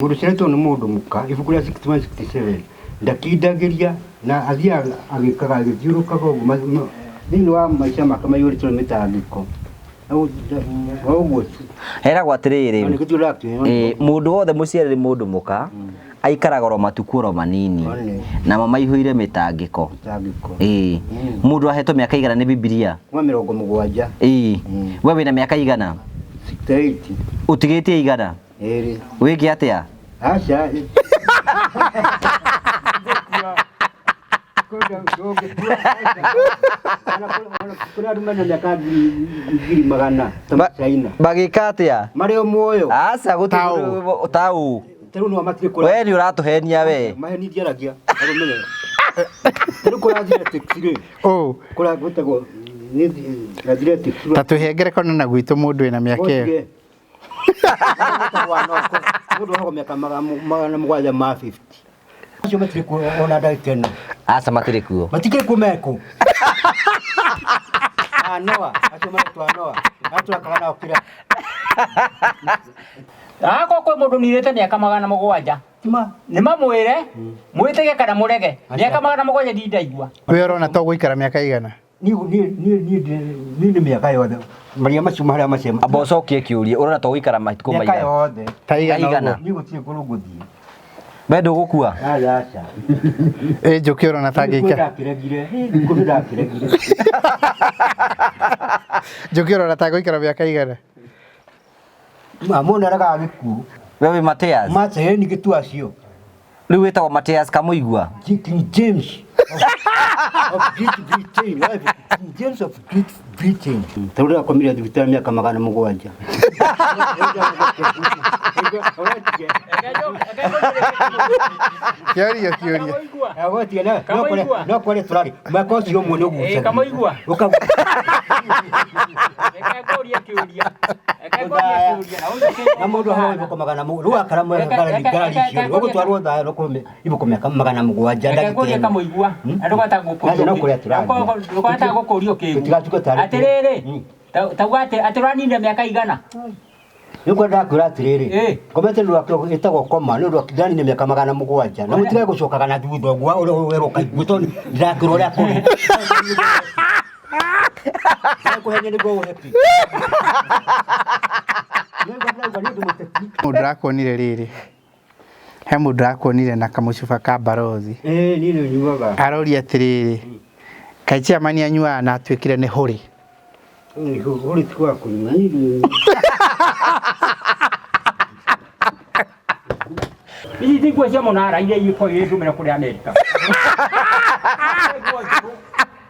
Muruciretwo nĩ mũndũ muka ibuku rĩa 6167 ndakindagiria na athia agikaga agithiũrũkaga ũguo thĩinĩ wa maica make maiyũrĩtwo nĩ mĩtangĩko. Heragwo atĩrĩrĩ, mũndũ wothe mũciare nĩ mũndũ mũka aikaraga oro matukũ oro manini na mamaihũire mĩtangĩko. Mũndũ ahetwo mĩaka igana nĩ Biblia? 70. We wĩna mĩaka igana? 68. Ũtigĩtie igana? Wĩke atĩa? Aca bagĩka atĩa? marĩ o muoyo. Aca gũtirĩ taũ. Teru no matire kũra. We nĩ ũratũhenia we. Maheni ndiaragia. Arũmene. Teru kũra thire texire. Kũra gũtagwo nĩ thire texire. Tatũhengere kona na gwitũ mũndũ ena mĩaka ĩyo. Mũndũ wako mĩaka magana mũgwanja ma 50. Acio matire kuona ndagĩkena. Aca matirĩ kuo. Matikĩrĩ kumeko. Noa, acio marĩtwa Noa. Atũrakaga nao kĩra. Kwĩ mũndũ nirĩte mĩaka magana mũgwanja. Nĩ mamwĩre mwĩtĩge kana mũrege. Mĩaka magana mũgwanja ndindaigua. We ũrona to gũikara mĩaka igana? Niĩ nĩ mĩaka yothe. Maria macio marĩa macema. Amba ũcokie kĩũria, ũrona to gũikara matukũ maigana? Mĩaka yothe. Ta igana. Niĩ gũtirĩ kũrũ ngũthiĩ. We ndũgũkua? Aca. Njũkĩ ũrona ta ngĩikara. Njũkĩ ũrona ta gũikara mĩaka igana? Mũndũ araga gĩkuũ. We wĩ Mateas? Mateheni gĩtua cio. Rĩu wĩtagwo Mateas Kamũigua? King James of Great Britain. King James of Great Britain. Taurira komire thibitarĩ mĩaka magana mũgwanja. Kĩoria. No kore turari. Mwaka ũcio ũmwe nĩ ũgucagia. Kamũigua. Na mũndũ haha ibuku magana mũgwanja. Rĩu akara mwega ngarari icio. Ũgũtwarwo thayũ rũkũme ibuku mĩaka magana mũgwanja ndagĩkĩra. Kamũigua. Andũ gata gũkũrio kĩgu. Atĩrĩrĩ. Tauga atĩ ũranina mĩaka igana? Nĩ kwenda kwĩra atĩrĩrĩ. Komete rwakĩo ĩtagwo koma nĩ ũndũ akĩndanine mĩaka magana mũgwanja. Na mũtige gũcokaga na thutha ũguo ũrĩa weroka iguto ndirakĩrwo ũrĩa kũrĩ. Kũhenia nĩ gũo happy. Mũndũ arakuonire rĩrĩ. He mũndũ arakuonire na kamũcuba ka Barothi. Niĩ nĩ nyuaga. Aroria atĩrĩrĩ. Kaĩ chairman anyuaga na atuĩkire nĩ hũrĩ? Hũrĩ ti wa kũnyua. Ici ti nguo cia mũnara iria ikoragwo igĩtũmĩra kũrĩ Amerika.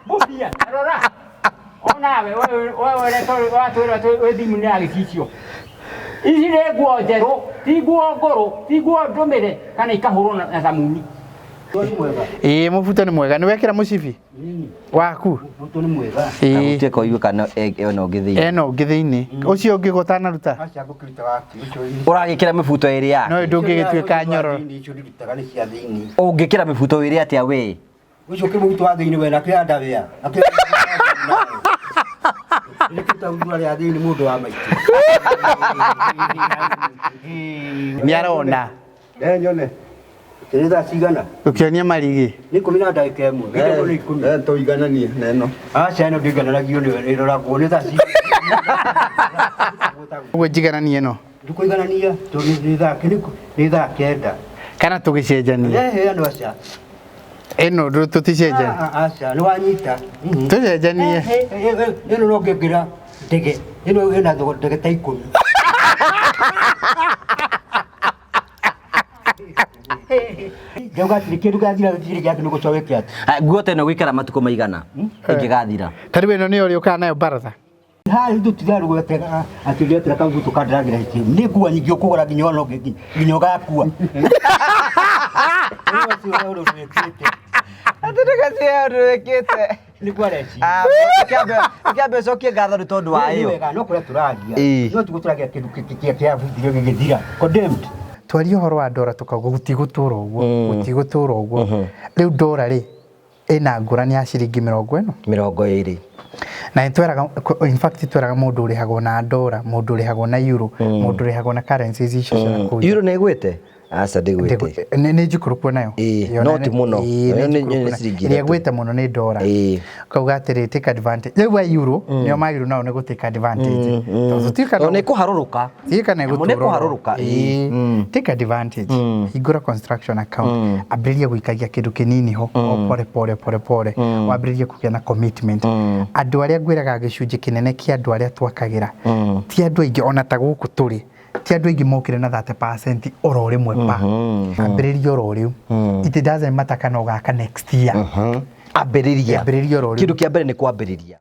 Bubia, rora. Onawe wewe watwĩra wĩ thimũ-inĩ ya gĩcicio. Ici nĩ nguo njerũ, ti nguo ngũrũ, ti nguo ndũmĩre kana ikahũrwo na thamuni. Mũbuto nĩ mwega. Nĩ wekĩra mũcibi waku? Mũbuto nĩ mwega. Gũtirĩ koigua kana ena ũngĩ thĩinĩ. Ena ũngĩ thĩinĩ. Ũcio ũngĩ gũtanaruta? Aca ngũkĩruta waki. Ũragĩkĩra mĩbuto ĩrĩ ya? No ndũngĩgĩtuĩka nyororo. Ũngĩkĩra mĩbuto ĩrĩ atĩa we? Ũcio kĩmũbuto wa thĩinĩ we na kĩanda wĩa. Nĩ kĩtaurua rĩa thĩinĩ mũndũ wa maitũ. Nĩ arona. Nyone. Nĩ thaa cigana? Ũkĩonia marigi. Nĩ 10 na ndagĩka ĩmwe. Gĩtego nĩ 10. Tũigananie na ĩno. Aca ĩno ndĩigananagio nĩ ĩroragwo nĩ thaa cigana. Ũguo njigananie ĩno. Ndũkũiganania tondũ nĩ thaa 9. Kana tũgĩcenjania? Heanwo aca. Ĩno tũticenjania. Aca nĩ wanyita. Tũcenjanie. Ĩno no ngĩngĩra ndege. Ĩno ĩna ndege ta 10. Ngauga atĩ kĩndũ gĩathira gĩtirĩ gĩake nĩ gũcokekia atĩ. Nguo ta ĩno gũikara matukũ maigana ĩngĩgathira? Ta rĩu ĩno nĩyo ũrĩũkaga nayo Baratha? Haha tũtiga rũgwetega atĩ rĩetera kabuto kandragira hiti. Nĩ nguo nyingĩ ũkũgũra nginya ona ũngĩ nginya ũgakua. Atĩ ndũgacie ũndũ wĩkĩte. Nĩ kwareci. Kĩambe ũcokie ngatho nĩ tondũ wa ĩyo. Wega no kũrĩa tũragia. No tũgũtũragia kĩndũ kĩa video gĩgĩthira. Condemned. Twaria ũhoro wa ndora tukauga gutigũtũra ũguo. Rĩu ndora rĩ ĩna ngũrani ya ciringi 40. 20. Na tweraga in fact tweraga mũndũ ũrĩhagwo na ndora, mũndũ ũrĩhagwo na euro, mũndũ ũrĩhagwo na currencies icio cia kũu. Euro nĩ ĩgwĩte? aca ndigwite nĩ njikũrũ kuo nayo no ti mũno ĩrĩa gwĩte mũno nĩ ndora kauga atĩrĩ take advantage rĩu wa euro nĩo magĩrĩirwo nao nĩ gũ take advantage tondũ nĩ kũharũrũka tikana nĩ kũharũrũka take advantage hingũra construction account ambĩrĩria gũikagia kĩndũ kĩnini ho pore pore wambĩrĩrie kũgĩa na commitment andũ arĩa ngwĩraga gĩcunjĩ kĩnene kĩa andũ arĩa twakagĩra ti andũ aingĩ ona ta gũkũ tũrĩ ti andũ aingĩ mokire na 30% oro rĩmwe pa ambĩrĩria oro rĩu it doesn't matter kana ũgaka next year ambĩrĩria oro rĩu kĩndũ kĩa mbere nĩ kwambĩrĩria